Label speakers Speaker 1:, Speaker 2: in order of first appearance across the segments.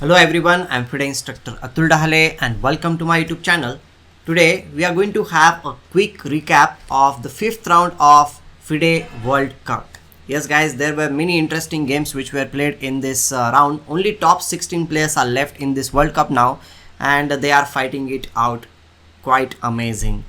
Speaker 1: Hello everyone, I'm Fide instructor Atul Dahale and welcome to my YouTube channel. Today we are going to have a quick recap of the 5th round of Fide World Cup. Yes guys, there were many interesting games which were played in this round. Only top 16 players are left in this World Cup now and they are fighting it out quite amazing.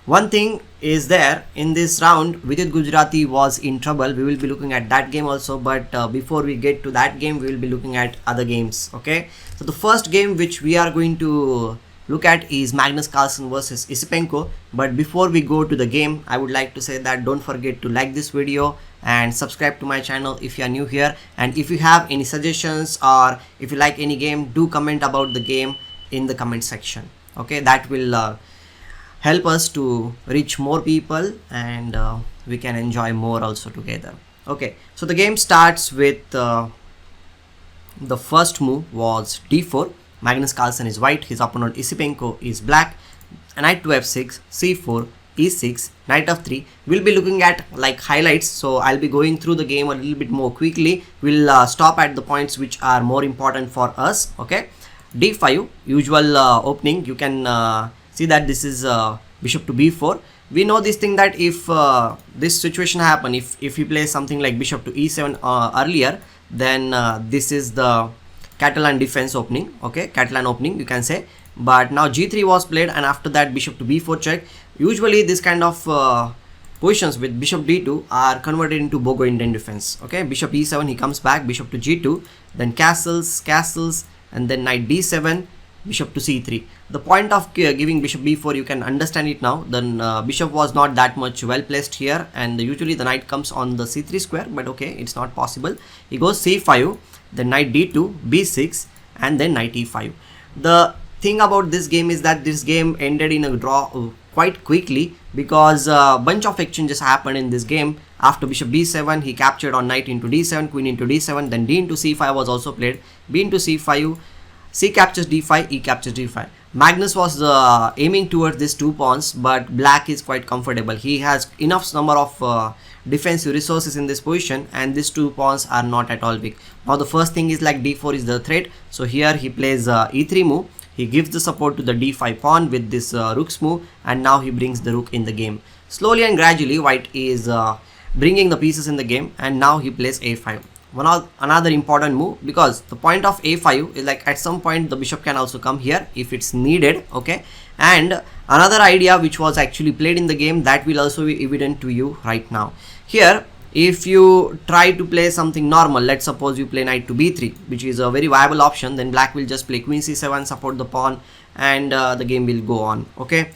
Speaker 1: One thing is there in this round, Vidit Gujrathi was in trouble. We will be looking at that game also, but before we get to that game, we will be looking at other games. Okay, so the first game which we are going to look at is Magnus Carlsen versus Esipenko. But before we go to the game, I would like to say that don't forget to like this video and subscribe to my channel if you are new here. And if you have any suggestions or if you like any game, do comment about the game in the comment section. Okay, that will help us to reach more people and we can enjoy more also together. Okay, so the game starts with the first move was d4. Magnus Carlsen is white, his opponent Esipenko is black. Knight to f6, c4, e6, knight f3. We'll be looking at like highlights, so I'll be going through the game a little bit more quickly. We'll stop at the points which are more important for us. Okay, d5, usual opening. You can see that this is bishop to b4. We know this thing that if this situation happen, if he plays something like bishop to e7 earlier, then this is the Catalan defense opening. Okay, Catalan opening you can say. But now g3 was played and after that bishop to b4 check. Usually this kind of positions with bishop d2 are converted into Bogo Indian defense. Okay, bishop e7, he comes back, bishop to g2, then castles, and then knight d7, bishop to c3. The point of giving bishop b4, you can understand it now. Then bishop was not that much well placed here and usually the knight comes on the c3 square, but okay, it's not possible. He goes c5, then knight d2, b6 and then knight e5. The thing about this game is that this game ended in a draw quite quickly because a bunch of exchanges happened in this game. After bishop b7, he captured on knight into d7, queen into d7, then d into c5 was also played, b into c5, c captures d5, e captures d5. Magnus was aiming towards these two pawns, but black is quite comfortable. He has enough number of defensive resources in this position and these two pawns are not at all weak. Now the first thing is like d4 is the threat. So here he plays e3 move. He gives the support to the d5 pawn with this rook's move and now he brings the rook in the game. Slowly and gradually white is bringing the pieces in the game and now he plays a5. Another important move, because the point of a5 is like at some point the bishop can also come here if it's needed. Okay, and another idea which was actually played in the game that will also be evident to you right now. Here if you try to play something normal, let's suppose you play knight to b3, which is a very viable option, then black will just play queen c7, support the pawn and the game will go on. Okay,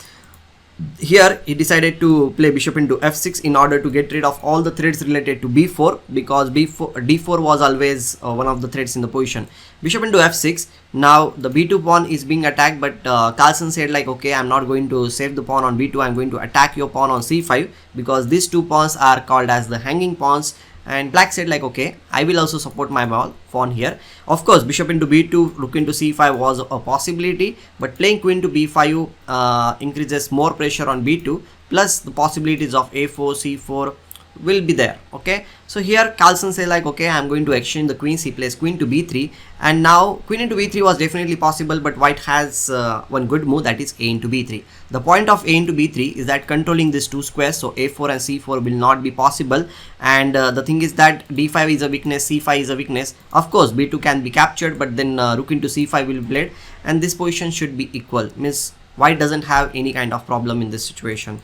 Speaker 1: here he decided to play bishop into f6 in order to get rid of all the threats related to b4, because d4 was always one of the threats in the position. Bishop into f6. Now the b2 pawn is being attacked, but Carlsen said like, okay, I'm not going to save the pawn on b2, I'm going to attack your pawn on c5, because these two pawns are called as the hanging pawns. And black said like, okay, I will also support my pawn here. Of course, bishop into b2, rook into c5 was a possibility, but playing queen to b5 increases more pressure on b2, plus the possibilities of a4, c4 will be there. Okay, so here Carlsen say like, okay, I'm going to exchange the queens. He plays queen to b3 and now queen into b3 was definitely possible, but white has one good move, that is a into b3. The point of a into b3 is that controlling these two squares, so a4 and c4 will not be possible. And the thing is that d5 is a weakness, c5 is a weakness. Of course b2 can be captured, but then rook into c5 will be played and this position should be equal, means white doesn't have any kind of problem in this situation.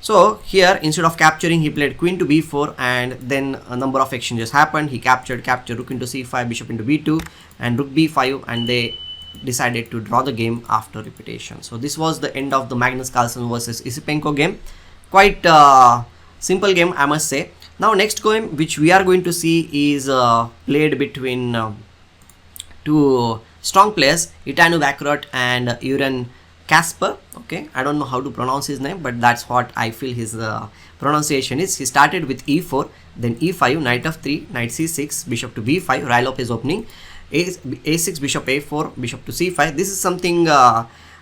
Speaker 1: So here instead of capturing, he played queen to b4 and then a number of exchanges happened. He captured rook into c5, bishop into b2 and rook b5, and they decided to draw the game after repetition. So this was the end of the Magnus Carlsen versus Esipenko game. Quite simple game, I must say. Now next game which we are going to see is played between two strong players, Bacrot and Kacper. Okay, I don't know how to pronounce his name, but that's what I feel his pronunciation is. He started with e4, then e5, knight f3, knight c6, bishop to b5, Rylop is opening, a6, bishop a4, bishop to c5. This is something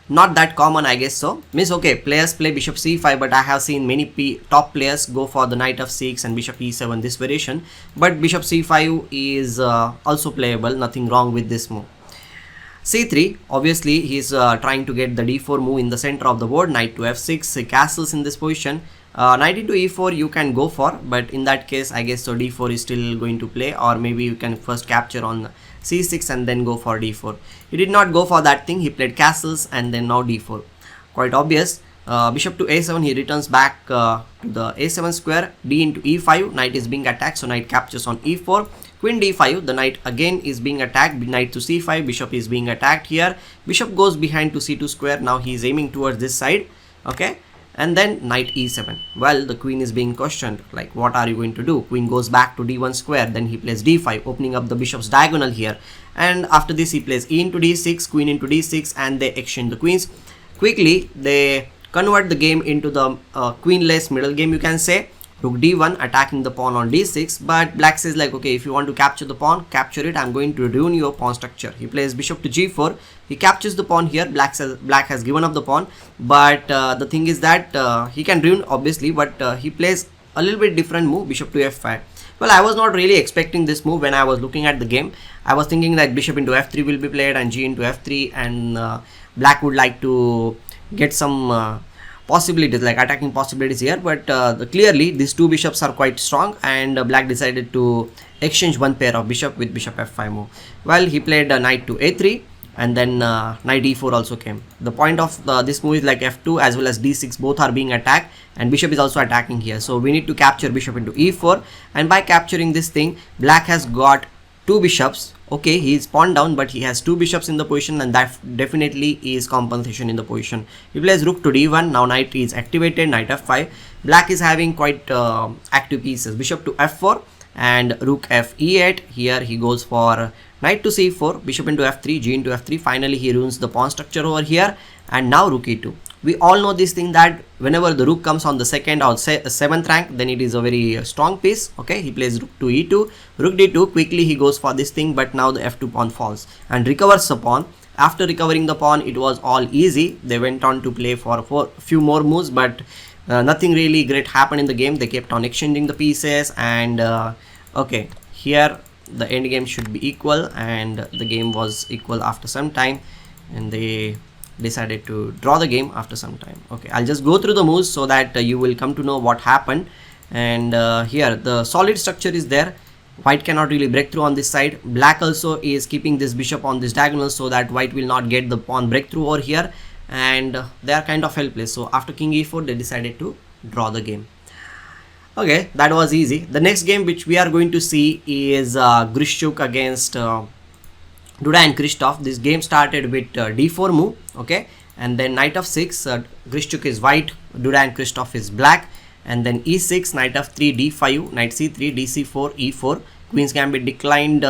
Speaker 1: not that common, I guess so. Means okay, players play bishop c5, but I have seen many top players go for the knight f6 and bishop e7, this variation. But bishop c5 is also playable, nothing wrong with this move. c3, obviously he's trying to get the d4 move in the center of the board. Knight to f6, he castles in this position. Knight into e4 you can go for, but in that case I guess so d4 is still going to play, or maybe you can first capture on c6 and then go for d4. He did not go for that thing, he played castles and then now d4. Quite obvious. Bishop to a7, he returns back to the a7 square. D into e5, knight is being attacked, so knight captures on e4. Queen d5, the knight again is being attacked. Knight to c5, bishop is being attacked here. Bishop goes behind to c2 square. Now he is aiming towards this side. Okay, and then knight e7. Well, the queen is being questioned, like what are you going to do? Queen goes back to d1 square, then he plays d5, opening up the bishop's diagonal here. And after this he plays e into d6, queen into d6, and they exchange the queens. Quickly they convert the game into the queenless middle game, you can say. Rook d1 attacking the pawn on d6, but black says like, okay, if you want to capture the pawn, capture it, I'm going to ruin your pawn structure. He plays bishop to g4, he captures the pawn here. Black has given up the pawn, but the thing is that he can ruin obviously, but he plays a little bit different move, bishop to f5. Well, I was not really expecting this move when I was looking at the game. I was thinking that bishop into f3 will be played and g into f3, and black would like to get some possibilities, like attacking possibilities here, but clearly these two bishops are quite strong, and black decided to exchange one pair of bishop with bishop f5 move. Well, he played knight to a3, and then knight e4 also came. The point of this move is like f2 as well as d6 both are being attacked, and bishop is also attacking here, so we need to capture bishop into e4, and by capturing this thing, black has got two bishops. Okay, he is pawn down, but he has two bishops in the position, and that definitely is compensation in the position. He plays rook to d1. Now knight is activated, knight f5. Black is having quite active pieces. Bishop to f4 and rook f e8. Here he goes for knight to c4, bishop into f3, g into f3. Finally he ruins the pawn structure over here, and now rook e2. We all know this thing that whenever the rook comes on the second or seventh rank, then it is a very strong piece. Okay, he plays rook to e2, rook d2. Quickly he goes for this thing, but now the f2 pawn falls and recovers the pawn. After recovering the pawn, it was all easy. They went on to play for a few more moves, but nothing really great happened in the game. They kept on exchanging the pieces, and okay, here the end game should be equal, and the game was equal after some time, and they decided to draw the game after some time. Okay, I'll just go through the moves so that you will come to know what happened. And here the solid structure is there. White cannot really break through on this side. Black also is keeping this bishop on this diagonal so that white will not get the pawn breakthrough over here, and they are kind of helpless. So after king e4 they decided to draw the game. Okay, that was easy. The next game which we are going to see is Grischuk against Duda and Krzystof. This game started with d4 move, okay, and then knight of 6. Grischuk is white, Duda and Krzystof is black, and then e6, knight of 3, d5, knight c3, dc4, e4. Queen's gambit declined.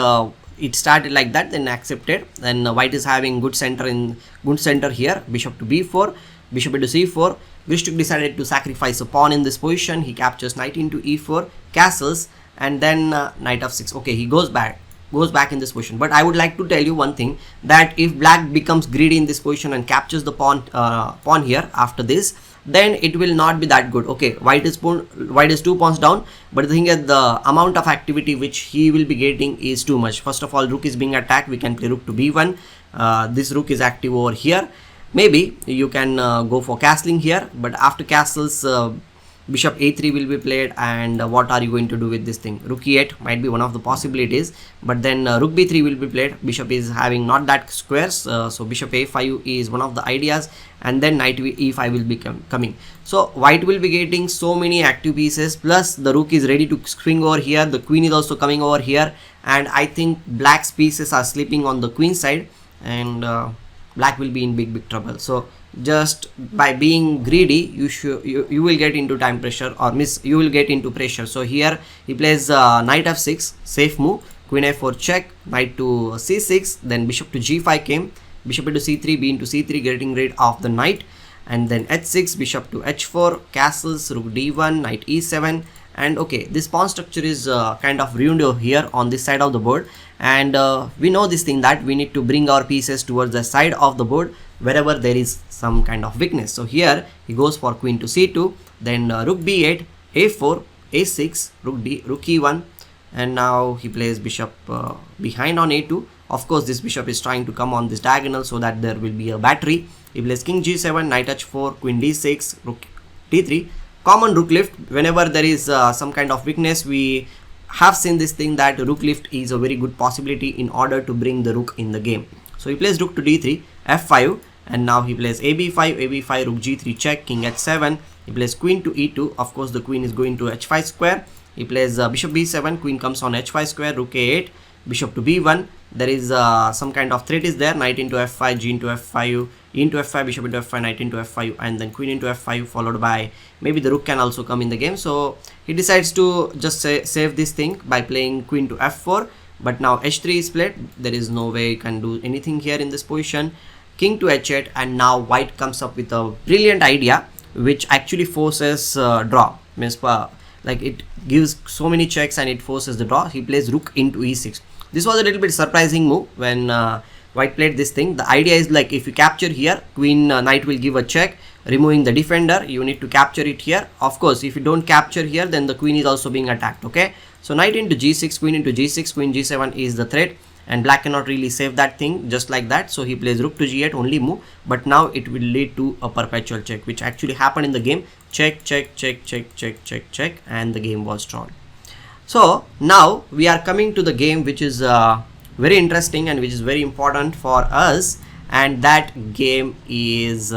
Speaker 1: It started like that, then accepted. Then white is having good center here. Bishop to b4, bishop into c4. Grischuk decided to sacrifice a pawn in this position. He captures knight into e4, castles, and then knight of 6. Okay, he goes back in this position. But I would like to tell you one thing, that if black becomes greedy in this position and captures the pawn here after this, then it will not be that good. Okay, white is 2 pawns down, but the thing is the amount of activity which he will be getting is too much. First of all, rook is being attacked. We can play rook to b1. This rook is active over here. Maybe you can go for castling here, but after castles, bishop a3 will be played, and what are you going to do with this thing? Rook e8 might be one of the possibilities, but then rook b3 will be played. Bishop is having not that squares, so bishop a5 is one of the ideas, and then knight e5 will be coming. So white will be getting so many active pieces, plus the rook is ready to swing over here. The queen is also coming over here, and I think black's pieces are sleeping on the queen side, and black will be in big trouble. So just by being greedy, you will get into time pressure, or you will get into pressure. So here he plays knight f6, safe move, queen a4 check, knight to c6, then bishop to g5 came, bishop into c3, b into c3, getting rid of the knight, and then h6, bishop to h4, castles, rook d1, knight e7. And okay, this pawn structure is kind of ruined over here on this side of the board, and we know this thing that we need to bring our pieces towards the side of the board wherever there is some kind of weakness. So here he goes for queen to c2, then rook b8, a4, a6, rook e1, and now he plays bishop behind on a2. Of course, this bishop is trying to come on this diagonal so that there will be a battery. He plays king g7, knight h4, queen d6, rook d3. Common rook lift. Whenever there is some kind of weakness, we have seen this thing that rook lift is a very good possibility in order to bring the rook in the game. So he plays rook to d3, f5, and now he plays ab5, rook g3 check, king h7. He plays queen to e2. Of course, the queen is going to h5 square. He plays bishop b7, queen comes on h5 square, rook a8, bishop to b1. There is some kind of threat is there, knight into f5, g into f5, e into f5, bishop into f5, knight into f5, and then queen into f5, followed by maybe the rook can also come in the game. So he decides to just save this thing by playing queen to f4. But now h3 is played. There is no way you can do anything here in this position. King to h8, and now white comes up with a brilliant idea which actually forces draw. Means like it gives so many checks and it forces the draw. He plays rook into e6. This was a little bit surprising move when white played this thing. The idea is like if you capture here, queen knight will give a check, removing the defender. You need to capture it here. Of course, if you don't capture here, then the queen is also being attacked. Okay, so knight into g6, queen into g6, queen g7 is the threat, and black cannot really save that thing just like that. So he plays rook to g8, only move, but now it will lead to a perpetual check, which actually happened in the game. Check, check, check, check, check, check, check, and the game was drawn. So now we are coming to the game which is very interesting and which is very important for us, and that game is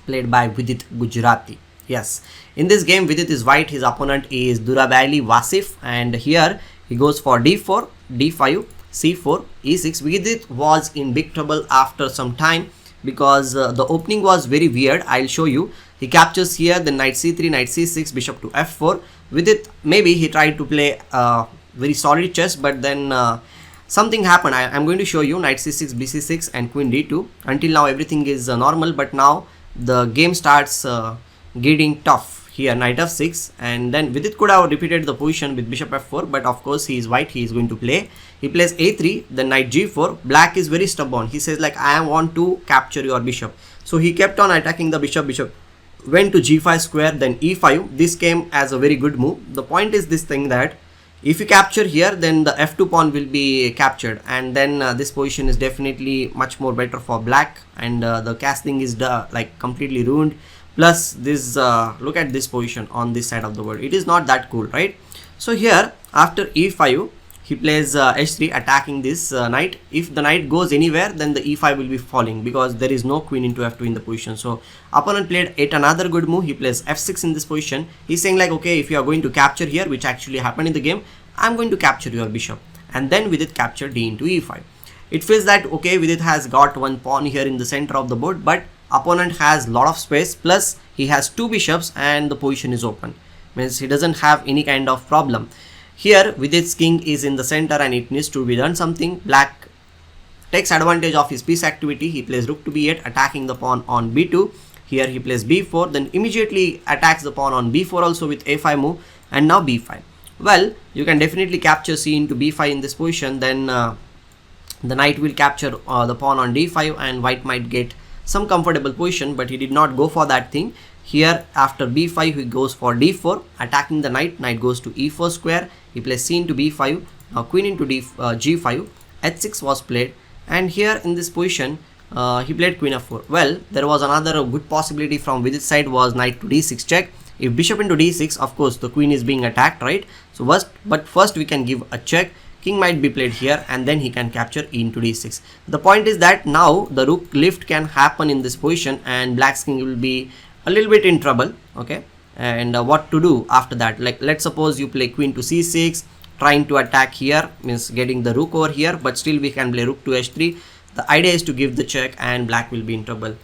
Speaker 1: played by Vidit Gujrathi. Yes, in this game Vidit is white, his opponent is Durarbayli Vasif, and here he goes for d4, d5, c4, e6. Vidit was in big trouble after some time because the opening was very weird. I'll show you. He captures here, then knight c3, knight c6, bishop to f4. Vidit, maybe he tried to play very solid chess, but then something happened. I'm going to show you knight c6, bc6, and queen d2. Until now everything is normal, but now the game starts getting tough. Here knight f6, and then Vidit could have repeated the position with bishop f4, but of course he is white, he is going to play. He plays a3, then knight g4. Black is very stubborn. He says like, I want to capture your bishop. So he kept on attacking the bishop. Bishop went to g5 square, then e5. This came as a very good move. The point is this thing that if you capture here, then the f2 pawn will be captured, and then this position is definitely much more better for black, and the castling is like completely ruined. Plus this look at this position on this side of the board, it is not that cool, right? So here after e5 he plays h3, attacking this knight. If the knight goes anywhere, then the e5 will be falling because there is no queen into f2 in the position. So opponent played yet another good move. He plays f6 in this position. He's saying like, okay, if you are going to capture here, which actually happened in the game, I'm going to capture your bishop. And then Vidit captured d into e5. It feels that okay, Vidit has got one pawn here in the center of the board, but opponent has lot of space, plus he has two bishops and the position is open. Means he doesn't have any kind of problem. Here Vidit's king is in the center and it needs to be done something. Black takes advantage of his piece activity. He plays rook to b8, attacking the pawn on b2. Here he plays b4, then immediately attacks the pawn on b4 also with a5 move, and now b5. Well, you can definitely capture c into b5 in this position. Then the knight will capture the pawn on d5 and white might get some comfortable position, but he did not go for that thing. Here after b5 he goes for d4, attacking the knight. Knight goes to e4 square. He plays c into b5. Now queen into g5. h6 was played, and here in this position he played queen f4. Well, there was another good possibility from Vidit's side, was knight to d6 check. If bishop into d6, of course the queen is being attacked, right? So first we can give a check. King might be played here, and then he can capture e into d6. The point is that now the rook lift can happen in this position, and black's king will be a little bit in trouble. Okay, and what to do after that? Like, let's suppose you play queen to c6, trying to attack here, means getting the rook over here, but still we can play rook to h3. The idea is to give the check, and black will be in trouble.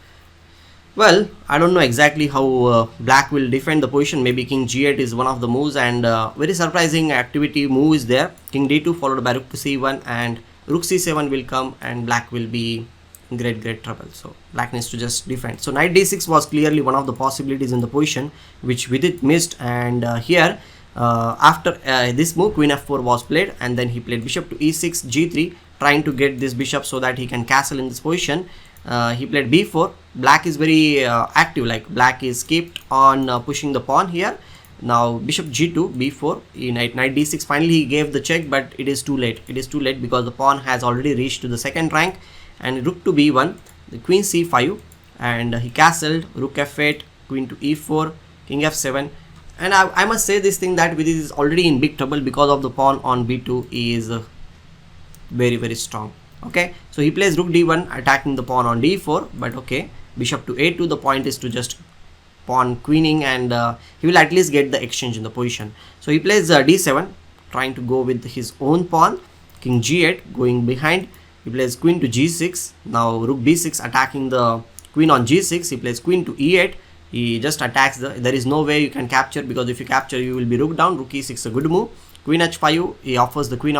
Speaker 1: Well, I don't know exactly how black will defend the position. Maybe king g8 is one of the moves, and very surprising activity move is there. King d2 followed by rook to c1, and rook c7 will come, and black will be in great trouble. So black needs to just defend. So knight d6 was clearly one of the possibilities in the position which Vidit missed, and here after this move queen f4 was played, and then he played bishop to e6, g3, trying to get this bishop so that he can castle in this position. He played b4. Black is very active, like black is kept on pushing the pawn here, Now bishop g2, b4, knight d6. Finally he gave the check, but it is too late. It is too late because the pawn has already reached to the second rank. And rook to b1, the queen c5, and he castled. Rook f8, queen to e4, king f7. And I must say this thing that Vidit is already in big trouble because of the pawn on b2 is very, very strong. Okay, so he plays rook d1 attacking the pawn on d4, but okay, bishop to a2. The point is to just pawn queening, and he will at least get the exchange in the position. So he plays d7, trying to go with his own pawn. King g8 going behind. He plays queen to g6. Now rook b6 attacking the queen on g6. He plays queen to e8. He just attacks there is no way you can capture, because if you capture you will be rook down. Rook e6 a good move. Queen h5, he offers the queen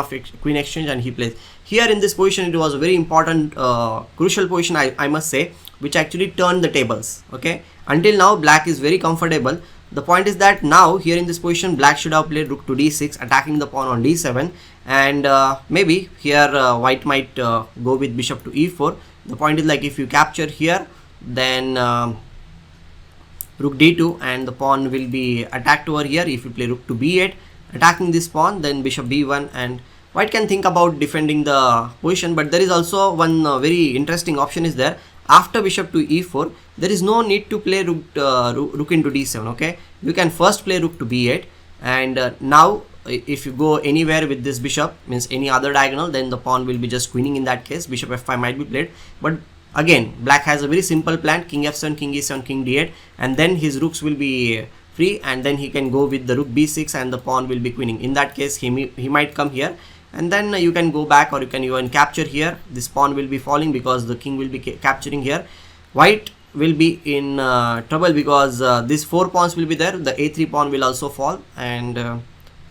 Speaker 1: exchange, and he plays. Here in this position it was a very important crucial position, I must say, which actually turned the tables. Okay, until now black is very comfortable. The point is that now here in this position black should have played rook to d6 attacking the pawn on d7, and maybe here white might go with bishop to e4. The point is, like, if you capture here, then rook d2 and the pawn will be attacked over here. If you play rook to b8 attacking this pawn, then bishop b1, and white can think about defending the position. But there is also one very interesting option is there. After bishop to e4, there is no need to play rook into d7. Okay, you can first play rook to b8, and now if you go anywhere with this bishop, means any other diagonal, then the pawn will be just queening. In that case bishop f5 might be played, but again black has a very simple plan: king f7, king e7, king d8, and then his rooks will be free, and then he can go with the rook b6 and the pawn will be queening. In that case he might come here, and then you can go back, or you can even capture here. This pawn will be falling because the king will be capturing here. White will be in trouble because these 4 pawns will be there. The a3 pawn will also fall, and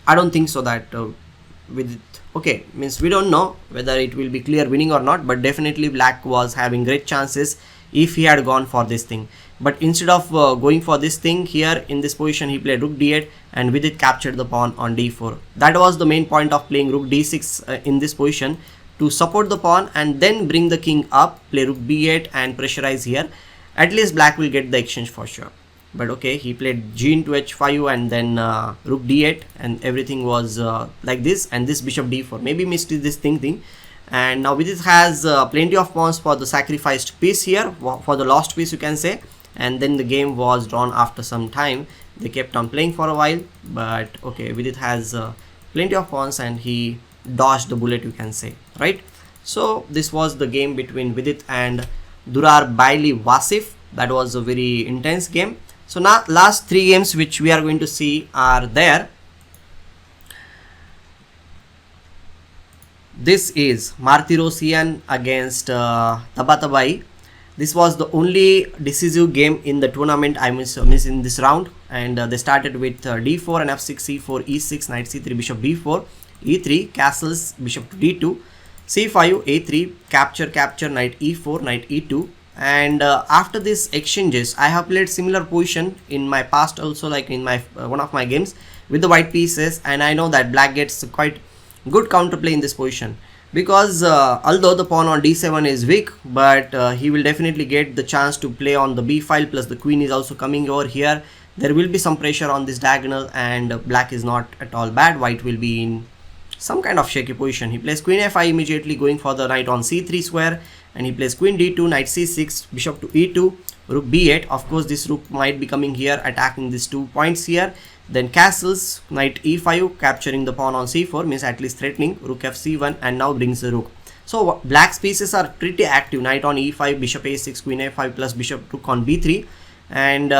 Speaker 1: I don't think so that with it. Okay, means we don't know whether it will be clear winning or not, but definitely black was having great chances if he had gone for this thing. But instead of going for this thing, here in this position he played rook d8, and with it captured the pawn on d4. That was the main point of playing rook d6 in this position, to support the pawn and then bring the king up, play rook b8 and pressurize here. At least black will get the exchange for sure. But okay, he played g into h5 and then rook d8, and everything was like this, and this bishop d4 maybe missed this thing. And now Vidit has plenty of pawns for the sacrificed piece here, for the lost piece you can say. And then the game was drawn after some time. They kept on playing for a while, but okay, Vidit has plenty of pawns and he dodged the bullet, you can say, right? So this was the game between Vidit and Durarbayli Vasif. That was a very intense game. So now last 3 games which we are going to see are there. This is Martirosyan against Tabatabaei. This was the only decisive game in the tournament, I miss in this round, and they started with d4 and f6, c4, e6, knight c3, bishop b4, e3, castles, bishop to d2, c5, a3, capture, knight e4, knight e2. And after these exchanges, I have played similar position in my past also, like in my one of my games with the white pieces, and I know that black gets quite good counterplay in this position, because although the pawn on d7 is weak, but he will definitely get the chance to play on the b file, plus the queen is also coming over here. There will be some pressure on this diagonal, and black is not at all bad. White will be in some kind of shaky position. He plays queen f5 immediately, going for the knight on c3 square, and he plays queen d2, knight c6, bishop to e2, rook b8. Of course this rook might be coming here, attacking these 2 points here. Then castles, knight e5, capturing the pawn on c4, means at least threatening, rook fc1, and now brings the rook. So black's pieces are pretty active: knight on e5, bishop a6, queen a5, plus bishop rook on b3, and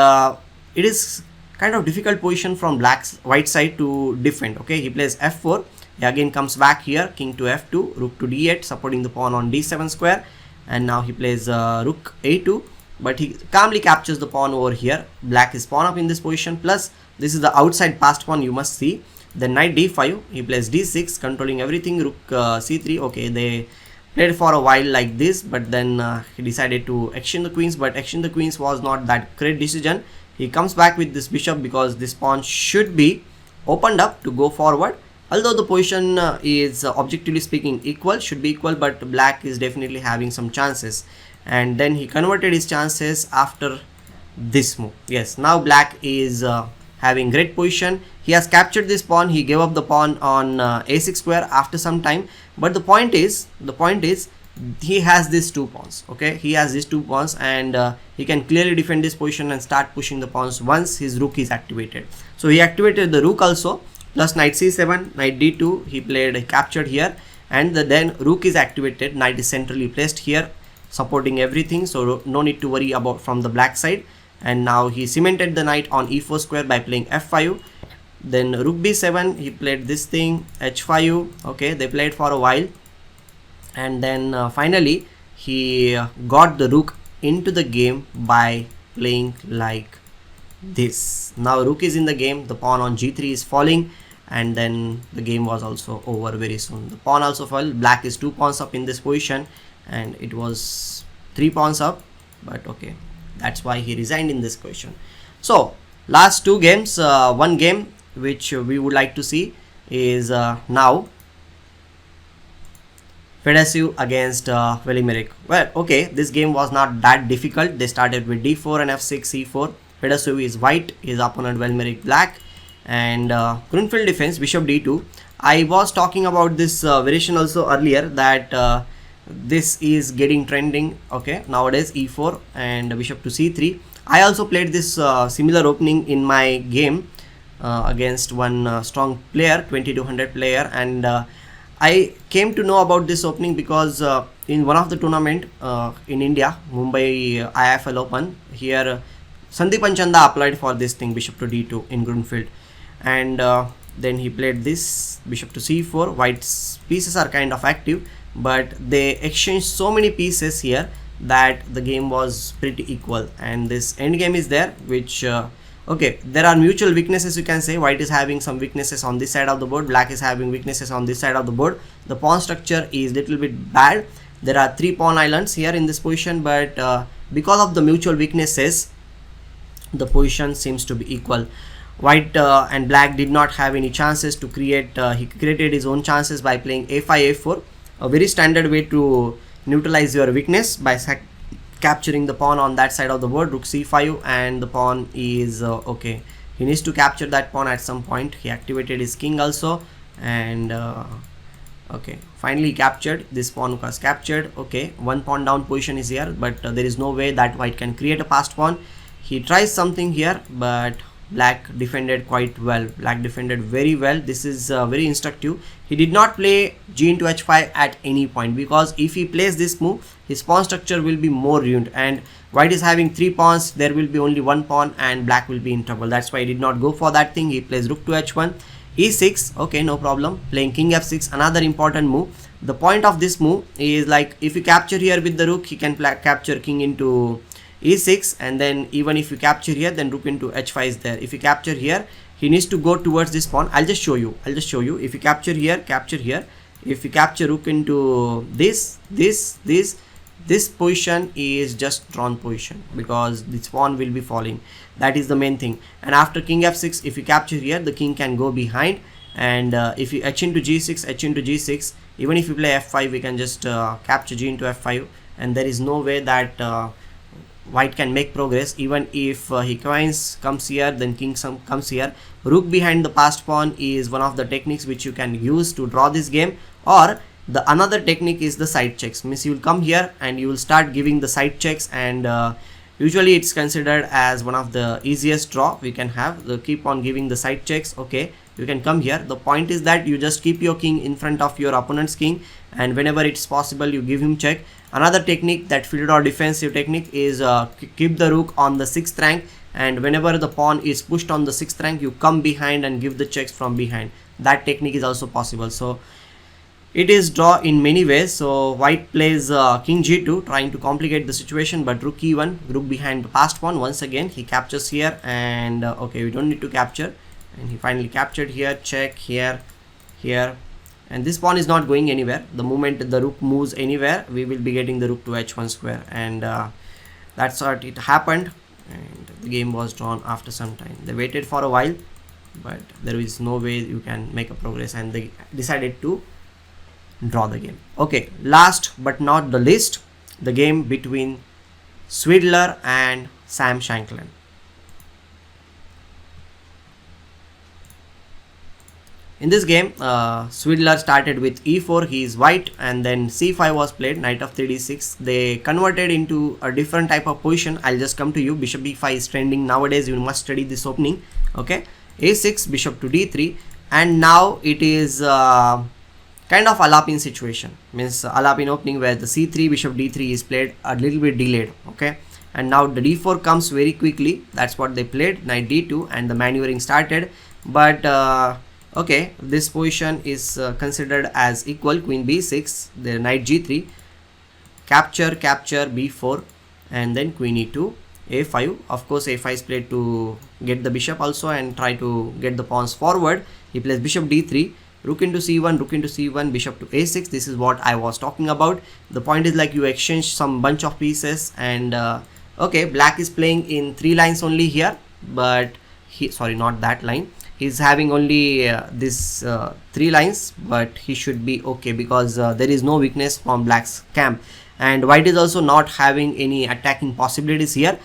Speaker 1: it is kind of difficult position from white side to defend. Okay, he plays f4, he again comes back here, king to f2, rook to d8, supporting the pawn on d7 square, and now he plays rook a2, but he calmly captures the pawn over here. Black is pawn up in this position, plus this is the outside passed pawn, you must see. Then knight d5, he plays d6, controlling everything, rook c3. Okay, they played for a while like this, but then he decided to exchange the queens, but exchange the queens was not that great decision. He comes back with this bishop because this pawn should be opened up to go forward. Although the position is objectively speaking equal, should be equal, but black is definitely having some chances. And then he converted his chances after this move. Yes, now black is having great position. He has captured this pawn. He gave up the pawn on a6 square after some time. But the point is he has these two pawns. Okay, he has these two pawns, and he can clearly defend this position and start pushing the pawns once his rook is activated. So he activated the rook also, plus knight c7, knight d2. He captured here, and then rook is activated. Knight is centrally placed here, supporting everything, so no need to worry about from the black side. And now he cemented the knight on e4 square by playing f5. Then rook b7, he played this thing, h5. Okay, they played for a while, and then finally he got the rook into the game by playing like this. Now rook is in the game, the pawn on g3 is falling, and then the game was also over very soon. The pawn also fell. Black is 2 pawns up in this position, and it was 3 pawns up, but okay, that's why he resigned in this question. So last 2 games, one game which we would like to see is now Fedoseev against Velimir. Well, okay, this game was not that difficult. They started with d4 and f6, c4. Fedoseev is white, his opponent Velimir black, and Grunfeld defense, bishop d2. I was talking about this variation also earlier, that this is getting trending. Okay, nowadays e4 and bishop to c3. I also played this similar opening in my game against one strong player, 2200 player, and I came to know about this opening because in one of the tournament in India, Mumbai IFL Open, here Sandeepan Chanda applied for this thing, bishop to d2 in Grunfeld, and then he played this bishop to c4. White's pieces are kind of active, but they exchanged so many pieces here that the game was pretty equal, and this end game is there, which okay, there are mutual weaknesses, you can say. White is having some weaknesses on this side of the board, black is having weaknesses on this side of the board. The pawn structure is little bit bad. There are 3 pawn islands here in this position, but because of the mutual weaknesses, the position seems to be equal. White and black did not have any chances to create. He created his own chances by playing a5, a4, a very standard way to neutralize your weakness by capturing the pawn on that side of the board. Rook c5, and the pawn is okay, he needs to capture that pawn at some point. He activated his king also, and okay, finally captured. This pawn was captured. Okay, 1 pawn down position is here, but there is no way that white can create a passed pawn. He tries something here, but black defended quite well. Black defended very well. This is very instructive. He did not play g into h5 at any point, because if he plays this move, his pawn structure will be more ruined, and white is having 3 pawns, there will be only 1 pawn, and black will be in trouble. That's why he did not go for that thing. He plays rook to h1, e6. Okay, no problem. Playing king f6, another important move. The point of this move is, like, if you capture here with the rook, he can capture king into e6, and then even if you capture here, then rook into h5 is there. If you capture here, he needs to go towards this pawn. I'll just show you. If you capture here, capture here. If you capture rook into this position is just drawn position, because this pawn will be falling. That is the main thing. And after king f6, if you capture here, the king can go behind, and if you h into g6, even if you play f5, we can just capture g into f5, and there is no way that white can make progress. Even if he comes here, then king comes here. Rook behind the passed pawn is one of the techniques which you can use to draw this game. Or the another technique is the side checks. Means you will come here and you will start giving the side checks, and usually it's considered as one of the easiest draw we can have. Keep on giving the side checks. Okay, you can come here. The point is that you just keep your king in front of your opponent's king, and whenever it's possible, you give him check. Another technique, that field or defensive technique, is keep the rook on the 6th rank, and whenever the pawn is pushed on the 6th rank, you come behind and give the checks from behind. That technique is also possible. So it is draw in many ways. So white plays king g2, trying to complicate the situation, but rook e1, rook behind the passed pawn. Once again he captures here, and okay, we don't need to capture, and he finally captured here. Check here, and this pawn is not going anywhere. The moment the rook moves anywhere, we will be getting the rook to h1 square, and that's what it happened, and the game was drawn after some time. They waited for a while, but there is no way you can make a progress, and they decided to draw the game. Okay, last but not the least, the game between Svidler and Shankland. In this game, Svidler started with e4, he is white, and then c5 was played, knight of 3d6. They converted into a different type of position. I'll just come to you. Bishop b5 is trending nowadays. You must study this opening. Okay, a6, bishop to d3, and now it is kind of Alapin situation. Means Alapin opening where the c3, bishop d3 is played a little bit delayed. Okay, and now the d4 comes very quickly. That's what they played, knight d2, and the maneuvering started. But okay, this position is considered as equal. Queen b6, the knight g3, capture, b4, and then queen e2, a5. Of course, a5 is played to get the bishop also and try to get the pawns forward. He plays bishop d3, rook into c1, bishop to a6. This is what I was talking about. The point is like you exchange some bunch of pieces, and okay, black is playing in 3 lines only here, but sorry, not that line. He's having only this 3 lines, but he should be okay because there is no weakness from black's camp, and white is also not having any attacking possibilities here.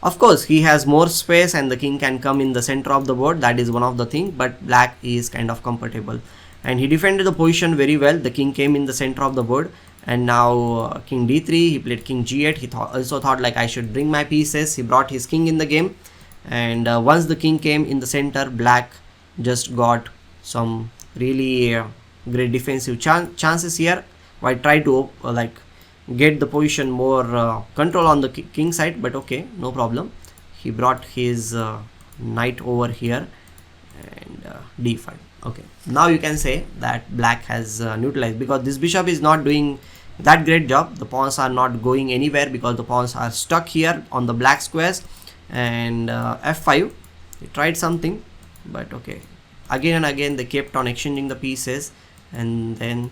Speaker 1: Of course, he has more space and the king can come in the center of the board. That is one of the things, but black is kind of comfortable, and he defended the position very well. The king came in the center of the board, and now king d3, he played king g8. He also thought like I should bring my pieces. He brought his king in the game, and once the king came in the center, black just got some really great defensive chances here. White tried to like get the position more control on the king side, but okay, no problem. He brought his knight over here, and d5. Okay, now you can say that black has neutralized because this bishop is not doing that great job. The pawns are not going anywhere because the pawns are stuck here on the black squares. And f5, he tried something, but okay, again and again they kept on exchanging the pieces, and then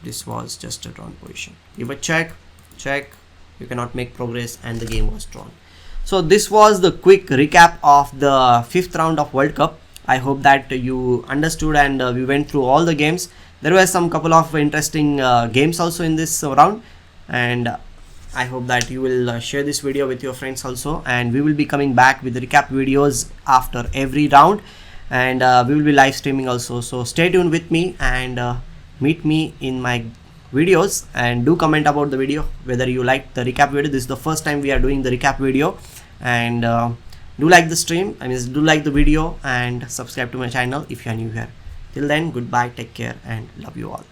Speaker 1: this was just a drawn position. Give a check, you cannot make progress, and the game was drawn. So this was the quick recap of the 5th round of World Cup. I hope that you understood, and we went through all the games. There were some couple of interesting games also in this round, and I hope that you will share this video with your friends also, and we will be coming back with recap videos after every round, and we will be live streaming also. So stay tuned with me and meet me in my videos, and do comment about the video whether you liked the recap video. This is the first time we are doing the recap video, and do like the stream, do like the video, and subscribe to my channel if you are new here. Till then, goodbye, take care, and love you all.